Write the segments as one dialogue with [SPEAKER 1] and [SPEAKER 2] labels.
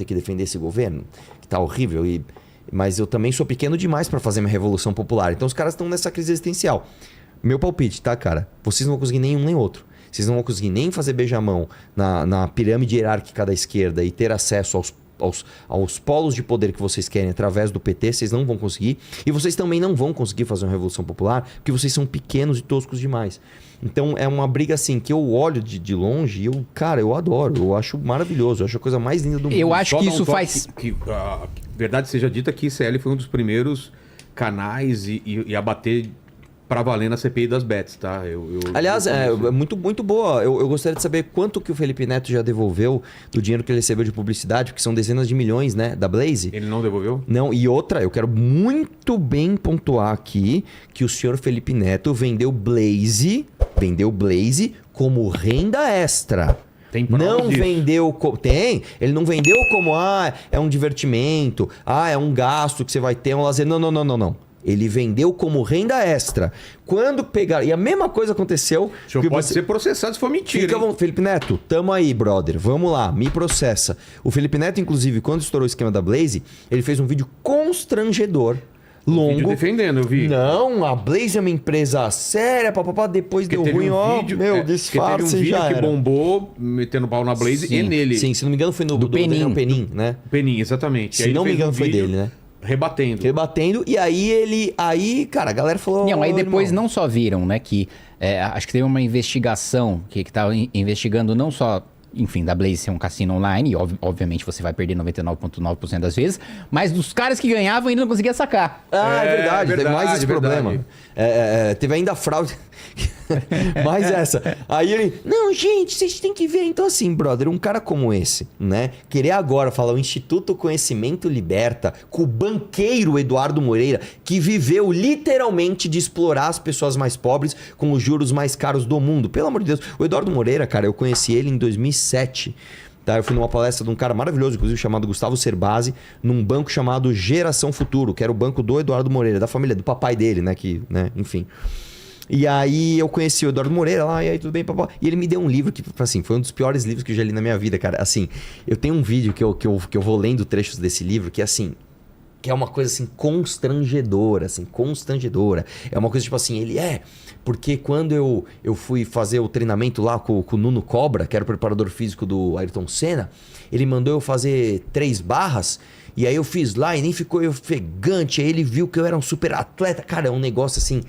[SPEAKER 1] ter que defender esse governo, que tá horrível, mas eu também sou pequeno demais para fazer minha revolução popular. Então os caras estão nessa crise existencial. Meu palpite, tá, cara? Vocês não vão conseguir nenhum nem outro. Vocês não vão conseguir nem fazer beijamão na pirâmide hierárquica da esquerda e ter acesso aos polos de poder que vocês querem através do PT, vocês não vão conseguir. E vocês também não vão conseguir fazer uma revolução popular porque vocês são pequenos e toscos demais. Então é uma briga assim que eu olho de longe e eu adoro, eu acho maravilhoso, eu acho a coisa mais linda do mundo.
[SPEAKER 2] Eu acho que isso faz...
[SPEAKER 3] Que verdade seja dita que ICL foi um dos primeiros canais e a bater pra valer na CPI das bets, tá?
[SPEAKER 1] Aliás, é muito, muito boa. Eu gostaria de saber quanto que o Felipe Neto já devolveu do dinheiro que ele recebeu de publicidade, porque são dezenas de milhões, né? Da Blaze.
[SPEAKER 3] Ele não devolveu?
[SPEAKER 1] Não, e outra, eu quero muito bem pontuar aqui que o senhor Felipe Neto vendeu Blaze como renda extra.
[SPEAKER 3] Tem prova
[SPEAKER 1] Não
[SPEAKER 3] disso.
[SPEAKER 1] vendeu... Tem. Ele não vendeu como, é um divertimento, é um gasto que você vai ter, um lazer. Não. Ele vendeu como renda extra. Quando pegaram... E a mesma coisa aconteceu...
[SPEAKER 3] O senhor pode ser processado se for mentira.
[SPEAKER 1] Felipe Neto, tamo aí, brother. Vamos lá, me processa. O Felipe Neto, inclusive, quando estourou o esquema da Blaze, ele fez um vídeo constrangedor, longo.
[SPEAKER 3] Vídeo defendendo, eu vi.
[SPEAKER 1] Não, a Blaze é uma empresa séria, papapá, depois deu ruim, disfarce,
[SPEAKER 3] teve um
[SPEAKER 1] já
[SPEAKER 3] vídeo que
[SPEAKER 1] era.
[SPEAKER 3] bombou, metendo pau na Blaze
[SPEAKER 1] Sim,
[SPEAKER 3] e nele.
[SPEAKER 1] Sim, se não me engano foi do
[SPEAKER 2] Penin.
[SPEAKER 1] Daniel Penin, né?
[SPEAKER 3] Penin, exatamente.
[SPEAKER 1] Se não me engano foi dele, né?
[SPEAKER 3] Rebatendo.
[SPEAKER 1] E aí, cara, a galera falou...
[SPEAKER 2] Não, aí depois
[SPEAKER 1] irmão,
[SPEAKER 2] não só viram, né, que acho que teve uma investigação que tava investigando não só, enfim, da Blaze ser um cassino online, e obviamente você vai perder 99,9% das vezes, mas dos caras que ganhavam ele não conseguia sacar.
[SPEAKER 1] É verdade, teve mais esse problema. Teve ainda a fraude. Mais essa. Aí ele... Não, gente, vocês têm que ver. Então assim, brother, um cara como esse, né? Querer agora falar o Instituto Conhecimento Liberta com o banqueiro Eduardo Moreira, que viveu literalmente de explorar as pessoas mais pobres com os juros mais caros do mundo. Pelo amor de Deus. O Eduardo Moreira, cara, eu conheci ele em 2007. Tá, eu fui numa palestra de um cara maravilhoso, inclusive chamado Gustavo Cerbasi, num banco chamado Geração Futuro, que era o banco do Eduardo Moreira, da família, do papai dele, né? Enfim. E aí eu conheci o Eduardo Moreira lá, e aí tudo bem, papá. E ele me deu um livro que, assim, foi um dos piores livros que eu já li na minha vida, cara. Assim, eu tenho um vídeo que eu vou lendo trechos desse livro, que assim... Que é uma coisa assim constrangedora, É uma coisa tipo assim, porque quando eu fui fazer o treinamento lá com o Nuno Cobra, que era o preparador físico do Ayrton Senna, ele mandou eu fazer 3 barras, e aí eu fiz lá e nem ficou ofegante, aí ele viu que eu era um super atleta. Cara, é um negócio assim...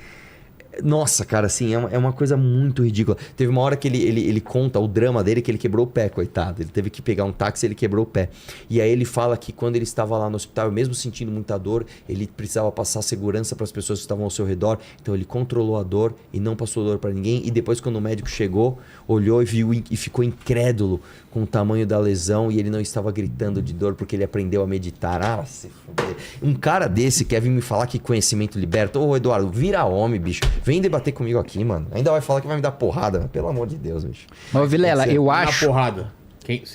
[SPEAKER 1] Nossa, cara, assim, é uma coisa muito ridícula. Teve uma hora que ele conta o drama dele, que ele quebrou o pé, coitado. Ele teve que pegar um táxi e ele quebrou o pé. E aí ele fala que quando ele estava lá no hospital, mesmo sentindo muita dor, ele precisava passar segurança para as pessoas que estavam ao seu redor. Então ele controlou a dor e não passou dor para ninguém. E depois, quando o médico chegou, olhou e viu e ficou incrédulo com o tamanho da lesão. E ele não estava gritando de dor porque ele aprendeu a meditar. Se fuder. Um cara desse quer vir me falar que conhecimento liberta. Ô, Eduardo, vira homem, bicho. Vem debater comigo aqui, mano. Ainda vai falar que vai me dar porrada. Pelo amor de Deus, bicho.
[SPEAKER 2] Mas, Vilela, eu acho...
[SPEAKER 3] porrada.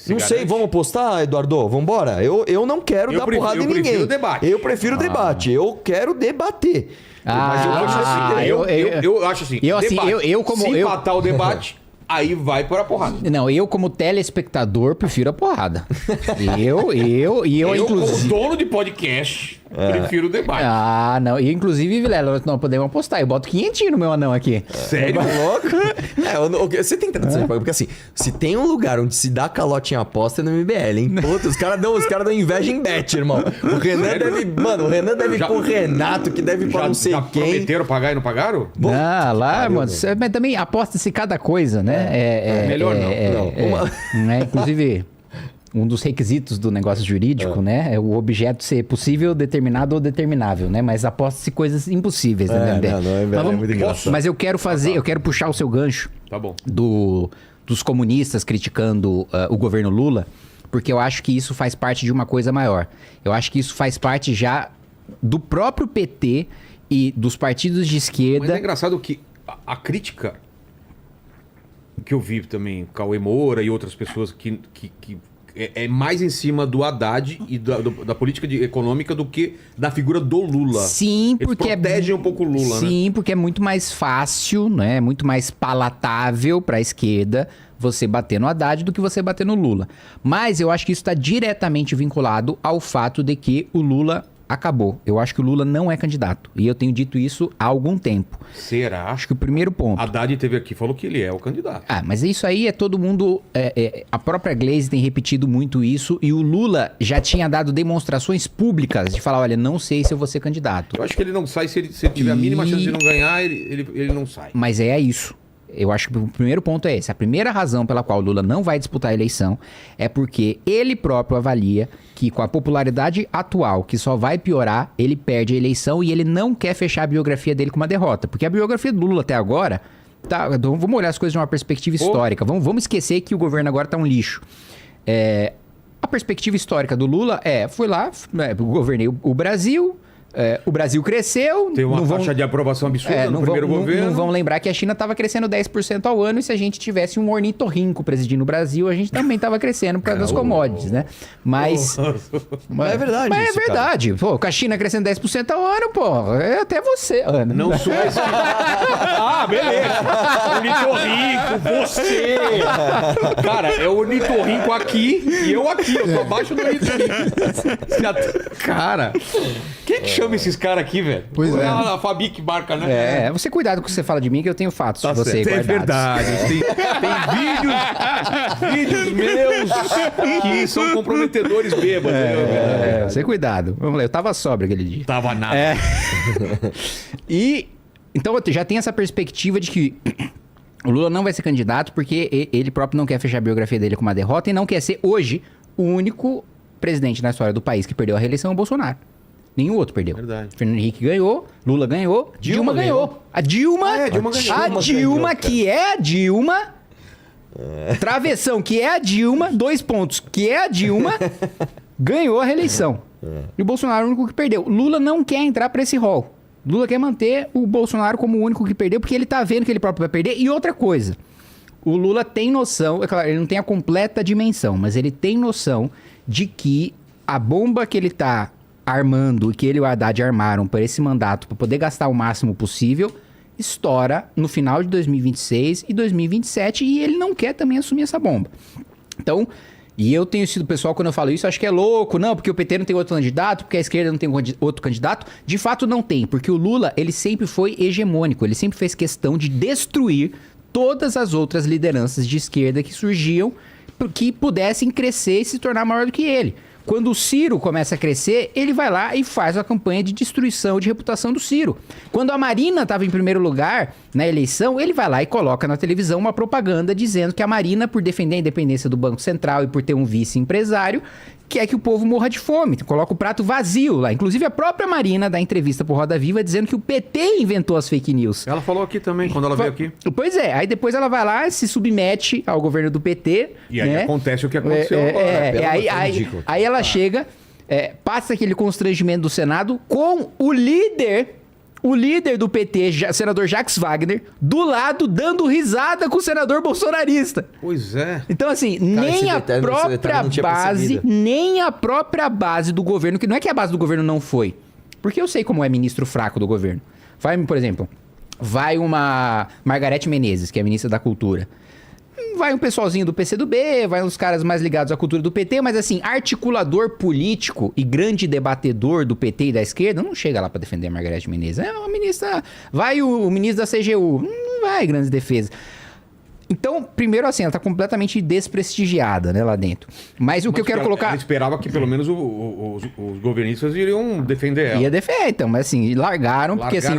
[SPEAKER 1] Não sei, vamos apostar, Eduardo? Vambora? Eu não quero dar porrada em ninguém.
[SPEAKER 3] Eu prefiro debate.
[SPEAKER 1] Eu prefiro debate. Eu quero debater.
[SPEAKER 3] Mas eu acho assim, eu acho assim, se empatar o debate... Aí vai por a porrada.
[SPEAKER 2] Não, eu como telespectador prefiro a porrada. eu inclusive...
[SPEAKER 3] como dono de podcast, prefiro o debate.
[SPEAKER 2] Ah, não. E inclusive, Vilela, nós podemos apostar. Eu boto 500 no meu anão aqui.
[SPEAKER 1] Sério? Louco? Você tem tradição, porque assim, se tem um lugar onde se dá calote em aposta é no MBL, hein? Puta, os caras dão inveja em bet, irmão. O Renan deve ir pro Renato, que deve ir pra não sei quem.
[SPEAKER 3] Prometeram pagar e não pagaram?
[SPEAKER 2] Lá, mano. Mas também aposta-se cada coisa, né?
[SPEAKER 3] Melhor não.
[SPEAKER 2] Inclusive, um dos requisitos do negócio jurídico, né? É o objeto ser possível, determinado ou determinável, né? Mas aposta-se coisas impossíveis, né?
[SPEAKER 1] É muito engraçado.
[SPEAKER 2] Mas eu quero puxar o seu gancho.
[SPEAKER 3] Tá bom.
[SPEAKER 2] Dos comunistas criticando o governo Lula, porque eu acho que isso faz parte de uma coisa maior. Eu acho que isso faz parte já do próprio PT e dos partidos de esquerda.
[SPEAKER 3] Mas é engraçado que a crítica que eu vi também, Cauê Moura e outras pessoas que é mais em cima do Haddad e da política econômica do que da figura do Lula.
[SPEAKER 2] Sim, porque
[SPEAKER 3] eles protegem um pouco o Lula, né?
[SPEAKER 2] Sim, porque é muito mais fácil, né? Muito mais palatável para a esquerda você bater no Haddad do que você bater no Lula. Mas eu acho que isso está diretamente vinculado ao fato de que o Lula acabou. Eu acho que o Lula não é candidato. E eu tenho dito isso há algum tempo.
[SPEAKER 3] Será?
[SPEAKER 2] Acho que o primeiro ponto...
[SPEAKER 3] Haddad teve aqui e falou que ele é o candidato.
[SPEAKER 2] Ah, mas isso aí é todo mundo... a própria Glaze tem repetido muito isso e o Lula já tinha dado demonstrações públicas de falar, olha, não sei se eu vou ser candidato.
[SPEAKER 3] Eu acho que ele não sai, se ele tiver a mínima chance de não ganhar, ele não sai.
[SPEAKER 2] Mas é isso. Eu acho que o primeiro ponto é esse. A primeira razão pela qual o Lula não vai disputar a eleição é porque ele próprio avalia que com a popularidade atual, que só vai piorar, ele perde a eleição e ele não quer fechar a biografia dele com uma derrota. Porque a biografia do Lula até agora... Então, vamos olhar as coisas de uma perspectiva histórica. Vamos esquecer que o governo agora tá um lixo. A perspectiva histórica do Lula foi lá, governei o Brasil... o Brasil cresceu...
[SPEAKER 3] Tem uma taxa de aprovação absurda no primeiro governo.
[SPEAKER 2] Não vão lembrar que a China estava crescendo 10% ao ano e se a gente tivesse um ornitorrinco presidindo o Brasil, a gente também estava crescendo por causa das commodities, né? Mas
[SPEAKER 1] é verdade.
[SPEAKER 2] Mas
[SPEAKER 1] isso,
[SPEAKER 2] é verdade. Pô, com a China crescendo 10% ao ano, pô, é até você, Ana.
[SPEAKER 3] Não sou esse... Ah, beleza. Ornitorrinco, você. Cara, é o ornitorrinco aqui e eu aqui. Eu tô abaixo do ornitorrinco. Cara, quem que chama esses caras aqui, velho?
[SPEAKER 4] Pois é.
[SPEAKER 3] A Fabi que marca, né?
[SPEAKER 2] Você cuidado com o que você fala de mim, que eu tenho fatos de você
[SPEAKER 3] certo.
[SPEAKER 2] guardados.
[SPEAKER 3] É verdade. Tem vídeos meus que são comprometedores bêbados.
[SPEAKER 2] Você cuidado. Vamos lá, eu tava sóbrio aquele dia.
[SPEAKER 3] Tava nada.
[SPEAKER 2] Então já tem essa perspectiva de que o Lula não vai ser candidato porque ele próprio não quer fechar a biografia dele com uma derrota e não quer ser hoje o único presidente na história do país que perdeu a reeleição é o Bolsonaro. Nenhum outro perdeu.
[SPEAKER 3] Verdade.
[SPEAKER 2] Fernando Henrique ganhou, Lula ganhou, Dilma ganhou. A Dilma,
[SPEAKER 3] Dilma ganhou.
[SPEAKER 2] a Dilma, que é a Dilma, travessão, que é a Dilma, 2 pontos, que é a Dilma, ganhou a reeleição. E o Bolsonaro é o único que perdeu. Lula não quer entrar pra esse rol. Lula quer manter o Bolsonaro como o único que perdeu, porque ele tá vendo que ele próprio vai perder. E outra coisa, o Lula tem noção, é claro, ele não tem a completa dimensão, mas ele tem noção de que a bomba que ele tá armando e que ele e o Haddad armaram para esse mandato, para poder gastar o máximo possível, estoura no final de 2026 e 2027 e ele não quer também assumir essa bomba. Então, e eu tenho sido pessoal, quando eu falo isso, acho que é louco, não, porque o PT não tem outro candidato, porque a esquerda não tem outro candidato. De fato não tem, porque o Lula, ele sempre foi hegemônico, ele sempre fez questão de destruir todas as outras lideranças de esquerda que surgiam, que pudessem crescer e se tornar maior do que ele. Quando o Ciro começa a crescer, ele vai lá e faz a campanha de destruição de reputação do Ciro. Quando a Marina estava em primeiro lugar na eleição, ele vai lá e coloca na televisão uma propaganda dizendo que a Marina, por defender a independência do Banco Central e por ter um vice-empresário, quer que o povo morra de fome. Coloca o prato vazio lá. Inclusive, a própria Marina dá entrevista pro Roda Viva dizendo que o PT inventou as fake news.
[SPEAKER 3] Ela falou aqui também, quando ela veio aqui.
[SPEAKER 2] Pois é. Aí depois ela vai lá e se submete ao governo do PT.
[SPEAKER 3] E aí acontece o que aconteceu agora.
[SPEAKER 2] Aí ela chega, passa aquele constrangimento do Senado com o líder do PT, senador Jacques Wagner, do lado dando risada com o senador bolsonarista.
[SPEAKER 3] Pois é.
[SPEAKER 2] Então, assim, nem a própria base do governo, que não é que a base do governo não foi, porque eu sei como é ministro fraco do governo. Vai, por exemplo, vai uma Margarete Menezes, que é ministra da Cultura. Vai um pessoalzinho do PCdoB, vai uns caras mais ligados à cultura do PT, mas assim, articulador político e grande debatedor do PT e da esquerda não chega lá pra defender a Margarete Menezes. É uma ministra... Vai o ministro da CGU, não vai grandes defesas. Então, primeiro assim, ela tá completamente desprestigiada, né, lá dentro. Mas o que eu quero colocar...
[SPEAKER 3] Ela esperava que pelo menos os governistas iriam defender ela.
[SPEAKER 2] Ia defender, então, mas assim, largaram porque assim,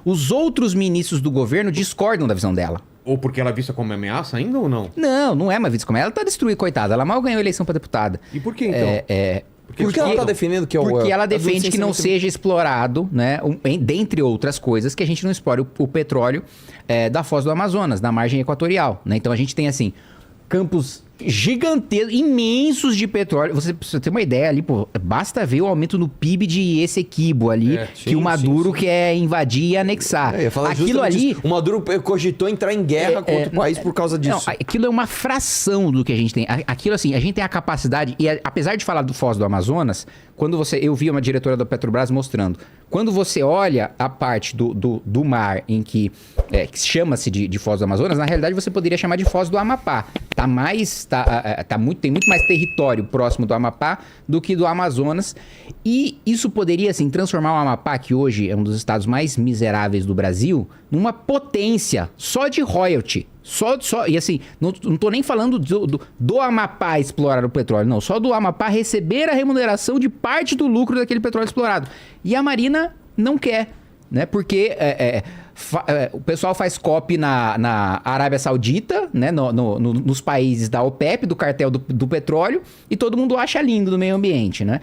[SPEAKER 2] os outros ministros do governo discordam da visão dela.
[SPEAKER 3] Ou porque ela é vista como ameaça ainda ou não?
[SPEAKER 2] Não é uma vista como ela tá destruída, coitada. Ela mal ganhou a eleição pra deputada.
[SPEAKER 3] E por que então?
[SPEAKER 1] Porque ela tá defendendo que é o...
[SPEAKER 2] Porque ela defende que não seja explorado, né? Dentre outras coisas, que a gente não explore o petróleo da foz do Amazonas, da margem equatorial, né? Então a gente tem assim, campos gigantescos, imensos de petróleo. Você tem uma ideia ali, pô, basta ver o aumento no PIB de Essequibo ali, que o Maduro quer invadir e anexar.
[SPEAKER 1] Eu ia falar
[SPEAKER 2] aquilo ali...
[SPEAKER 1] isso. O Maduro cogitou entrar em guerra contra o país por causa disso.
[SPEAKER 2] Não, aquilo é uma fração do que a gente tem. Aquilo assim, a gente tem a capacidade, e apesar de falar do Foz do Amazonas, quando eu vi uma diretora da Petrobras mostrando, quando você olha a parte do mar em que chama-se de Foz do Amazonas, na realidade você poderia chamar de Foz do Amapá. Tem muito mais território próximo do Amapá do que do Amazonas. E isso poderia, assim, transformar o Amapá, que hoje é um dos estados mais miseráveis do Brasil, numa potência só de royalty. E assim, não tô nem falando do Amapá explorar o petróleo, não. Só do Amapá receber a remuneração de parte do lucro daquele petróleo explorado. E a Marina não quer, né? Porque o pessoal faz copy na Arábia Saudita, né? Nos países da OPEP, do cartel do petróleo, e todo mundo acha lindo no meio ambiente, né?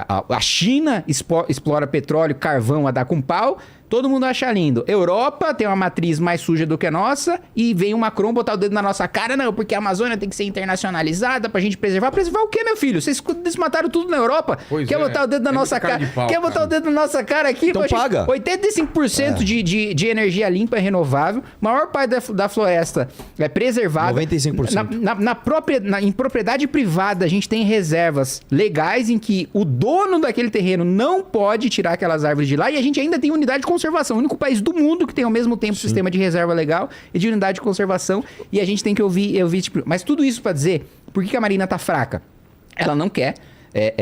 [SPEAKER 2] A China explora petróleo, carvão a dar com pau. Todo mundo acha lindo. Europa tem uma matriz mais suja do que a nossa e vem o Macron botar o dedo na nossa cara. Não, porque a Amazônia tem que ser internacionalizada pra gente preservar. Preservar o quê, meu filho? Vocês desmataram tudo na Europa. Quer botar o dedo na nossa cara? Quer botar o dedo na nossa cara aqui?
[SPEAKER 1] Então paga.
[SPEAKER 2] 85% de energia limpa é renovável. Maior parte da floresta é preservada.
[SPEAKER 1] 95%.
[SPEAKER 2] Em propriedade privada, a gente tem reservas legais em que o dono daquele terreno não pode tirar aquelas árvores de lá e a gente ainda tem unidade de conservação. O único país do mundo que tem ao mesmo tempo sistema de reserva legal e de unidade de conservação. E a gente tem que ouvir tipo, mas tudo isso para dizer, por que a Marina tá fraca? Ela não quer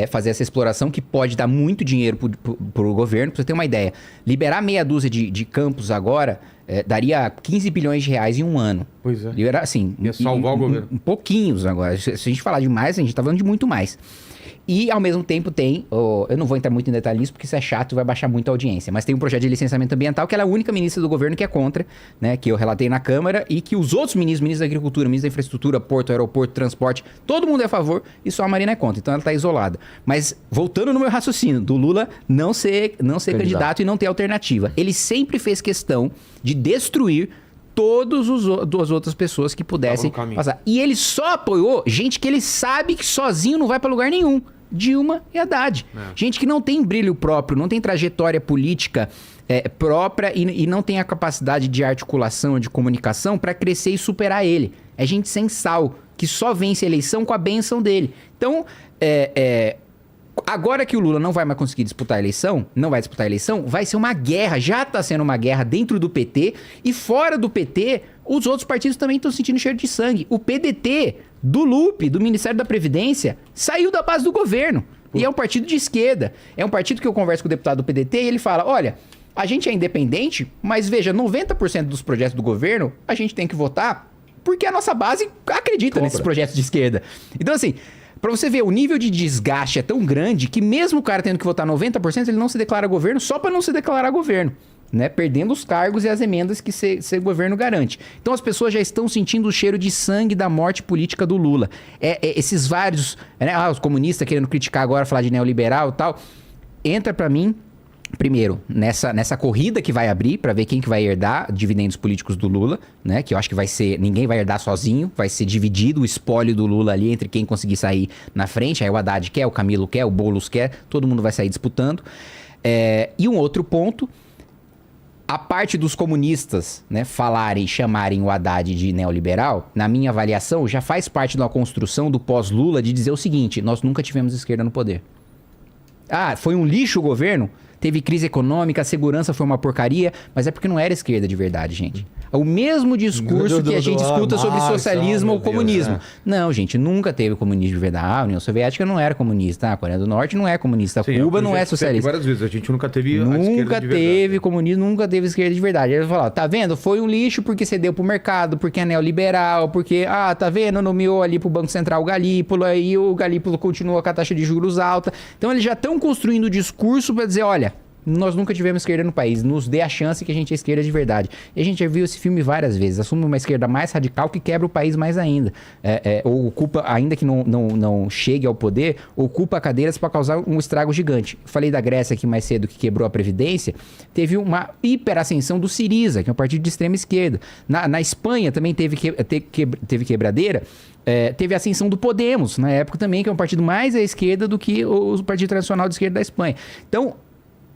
[SPEAKER 2] fazer essa exploração que pode dar muito dinheiro pro governo. Pra você ter uma ideia, liberar meia dúzia de campos agora daria 15 bilhões de reais em um ano.
[SPEAKER 3] Pois é.
[SPEAKER 2] Liberar, assim...
[SPEAKER 3] Ia salvar o governo.
[SPEAKER 2] Pouquinhos agora. Se a gente falar de mais, a gente tá falando de muito mais. E, ao mesmo tempo, tem... eu não vou entrar muito em detalhe nisso, porque isso é chato e vai baixar muito a audiência. Mas tem um projeto de licenciamento ambiental que ela é a única ministra do governo que é contra, né? Que eu relatei na Câmara e que os outros ministros da Agricultura, ministro da Infraestrutura, Porto, Aeroporto, Transporte, todo mundo é a favor e só a Marina é contra. Então, ela tá isolada. Mas, voltando no meu raciocínio, do Lula não ser candidato e não ter alternativa. Ele sempre fez questão de destruir todas as outras pessoas que pudessem passar. E ele só apoiou gente que ele sabe que sozinho não vai pra lugar nenhum. Dilma e Haddad. Gente que não tem brilho próprio, não tem trajetória política própria e não tem a capacidade de articulação, de comunicação para crescer e superar ele. É gente sem sal, que só vence a eleição com a bênção dele. Então, agora que o Lula não vai mais conseguir disputar a eleição, vai ser uma guerra, já está sendo uma guerra dentro do PT e fora do PT, os outros partidos também estão sentindo cheiro de sangue. O PDT do Lupe, do Ministério da Previdência, saiu da base do governo. E é um partido de esquerda. É um partido que eu converso com o deputado do PDT e ele fala, olha, a gente é independente, mas veja, 90% dos projetos do governo a gente tem que votar porque a nossa base acredita nesses projetos de esquerda. Então, assim... Pra você ver, o nível de desgaste é tão grande que mesmo o cara tendo que votar 90%, ele não se declara governo só para não se declarar governo, né? Perdendo os cargos e as emendas que ser governo garante. Então as pessoas já estão sentindo o cheiro de sangue da morte política do Lula. Esses vários, né? Os comunistas querendo criticar agora, falar de neoliberal e tal. Entra pra mim... Primeiro, nessa corrida que vai abrir para ver quem que vai herdar dividendos políticos do Lula, né? Que eu acho que vai ser... Ninguém vai herdar sozinho, vai ser dividido o espólio do Lula ali entre quem conseguir sair na frente. Aí o Haddad quer, o Camilo quer, o Boulos quer, todo mundo vai sair disputando. E um outro ponto, a parte dos comunistas, né, chamarem o Haddad de neoliberal, na minha avaliação, já faz parte da construção do pós-Lula de dizer o seguinte, nós nunca tivemos esquerda no poder. Ah, foi um lixo o governo? Teve crise econômica, a segurança foi uma porcaria, mas é porque não era esquerda de verdade, gente. É o mesmo discurso que a gente escuta sobre socialismo ou comunismo. Não, gente, nunca teve comunismo de verdade. A União Soviética não era comunista, a Coreia do Norte não é comunista, Cuba não é socialista.
[SPEAKER 3] Várias vezes, a gente nunca teve
[SPEAKER 2] nunca teve comunismo, nunca teve esquerda de verdade. Eles falaram, tá vendo? Foi um lixo porque cedeu pro mercado, porque é neoliberal, porque, tá vendo? Nomeou ali pro Banco Central o Galípolo, aí o Galípolo continua com a taxa de juros alta. Então eles já estão construindo o discurso para dizer, olha, nós nunca tivemos esquerda no país, nos dê a chance que a gente é esquerda de verdade. E a gente já viu esse filme várias vezes, assume uma esquerda mais radical que quebra o país mais ainda. Ou ocupa, ainda que não chegue ao poder, ocupa cadeiras para causar um estrago gigante. Falei da Grécia aqui mais cedo, que quebrou a Previdência, teve uma hiperascensão do Syriza, que é um partido de extrema esquerda. Na Espanha também teve quebradeira, teve a ascensão do Podemos, na época também, que é um partido mais à esquerda do que o Partido Tradicional de Esquerda da Espanha. Então,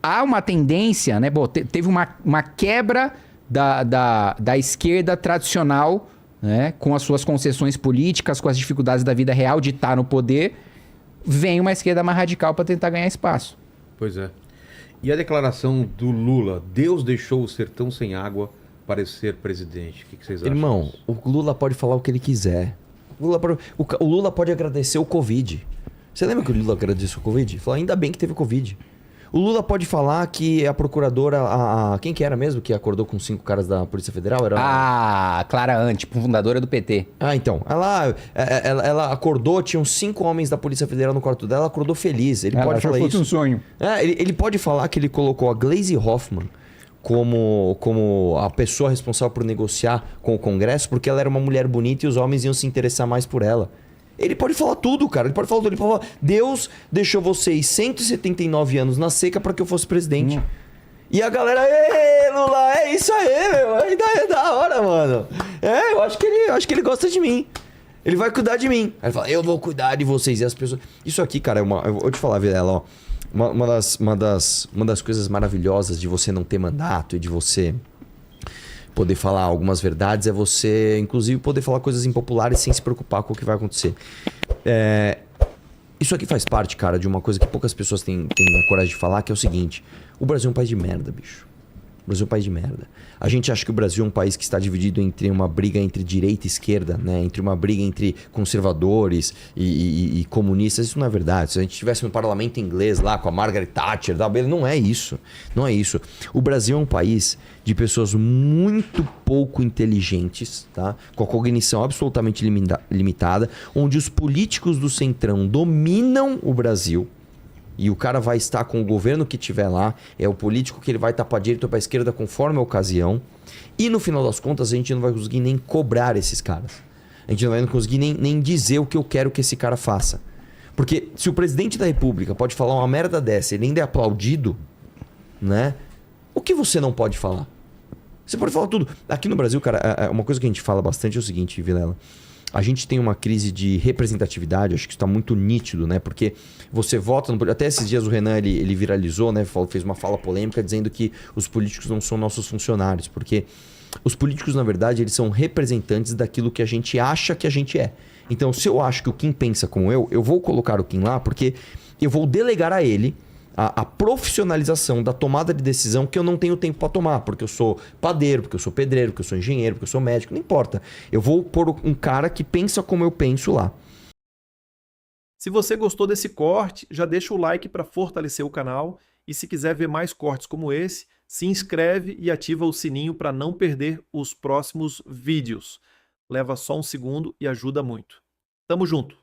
[SPEAKER 2] há uma tendência, né? Bom, teve uma quebra da esquerda tradicional, né? Com as suas concessões políticas, com as dificuldades da vida real de estar no poder, vem uma esquerda mais radical para tentar ganhar espaço.
[SPEAKER 3] Pois é. E a declaração do Lula, Deus deixou o sertão sem água para ser presidente. O que vocês acham?
[SPEAKER 1] Irmão, o Lula pode falar o que ele quiser. O Lula pode agradecer o Covid. Você lembra que o Lula agradeceu o Covid? Falou, ainda bem que teve o Covid. O Lula pode falar que a procuradora... quem que era mesmo que acordou com 5 caras da Polícia Federal?
[SPEAKER 2] Era Clara Ante, fundadora do PT.
[SPEAKER 1] Então. Ela acordou, tinham 5 homens da Polícia Federal no quarto dela, ela acordou feliz. Ele pode falar isso.
[SPEAKER 2] Um sonho.
[SPEAKER 1] Ele pode falar que ele colocou a Gleisi Hoffmann como a pessoa responsável por negociar com o Congresso, porque ela era uma mulher bonita e os homens iam se interessar mais por ela. Ele pode falar tudo, cara. Ele pode falar tudo. Ele pode falar, Deus deixou vocês 179 anos na seca para que eu fosse presidente. E a galera, ê, Lula, é isso aí, meu. É da hora, mano. Eu acho que ele gosta de mim. Ele vai cuidar de mim. Aí ele fala, eu vou cuidar de vocês. E as pessoas... Isso aqui, cara, eu vou te falar, Vilela, ó. Uma das coisas maravilhosas de você não ter mandato e de você poder falar algumas verdades é você, inclusive, poder falar coisas impopulares sem se preocupar com o que vai acontecer. Isso aqui faz parte, cara, de uma coisa que poucas pessoas têm a coragem de falar, que é o seguinte. O Brasil é um país de merda, bicho. O Brasil é um país de merda. A gente acha que o Brasil é um país que está dividido entre uma briga entre direita e esquerda, né? Entre uma briga entre conservadores e comunistas. Isso não é verdade. Se a gente estivesse no parlamento inglês lá com a Margaret Thatcher, não é isso. Não é isso. O Brasil é um país de pessoas muito pouco inteligentes, tá? Com a cognição absolutamente limitada, onde os políticos do Centrão dominam o Brasil. E o cara vai estar com o governo que tiver lá, é o político que ele vai estar para a direita ou para a esquerda conforme a ocasião. E no final das contas a gente não vai conseguir nem cobrar esses caras. A gente não vai conseguir nem dizer o que eu quero que esse cara faça. Porque se o presidente da república pode falar uma merda dessa e ele ainda é aplaudido, né? O que você não pode falar? Você pode falar tudo. Aqui no Brasil, cara, uma coisa que a gente fala bastante é o seguinte, Vilela. A gente tem uma crise de representatividade, acho que isso está muito nítido, né? Porque você vota no... Até esses dias o Renan, ele viralizou, né? Fez uma fala polêmica dizendo que os políticos não são nossos funcionários. Porque os políticos, na verdade, eles são representantes daquilo que a gente acha que a gente é. Então, se eu acho que o Kim pensa como eu vou colocar o Kim lá porque eu vou delegar a ele a profissionalização da tomada de decisão que eu não tenho tempo para tomar, porque eu sou padeiro, porque eu sou pedreiro, porque eu sou engenheiro, porque eu sou médico, não importa. Eu vou pôr um cara que pensa como eu penso lá.
[SPEAKER 4] Se você gostou desse corte, já deixa o like para fortalecer o canal e se quiser ver mais cortes como esse, se inscreve e ativa o sininho para não perder os próximos vídeos. Leva só um segundo e ajuda muito. Tamo junto!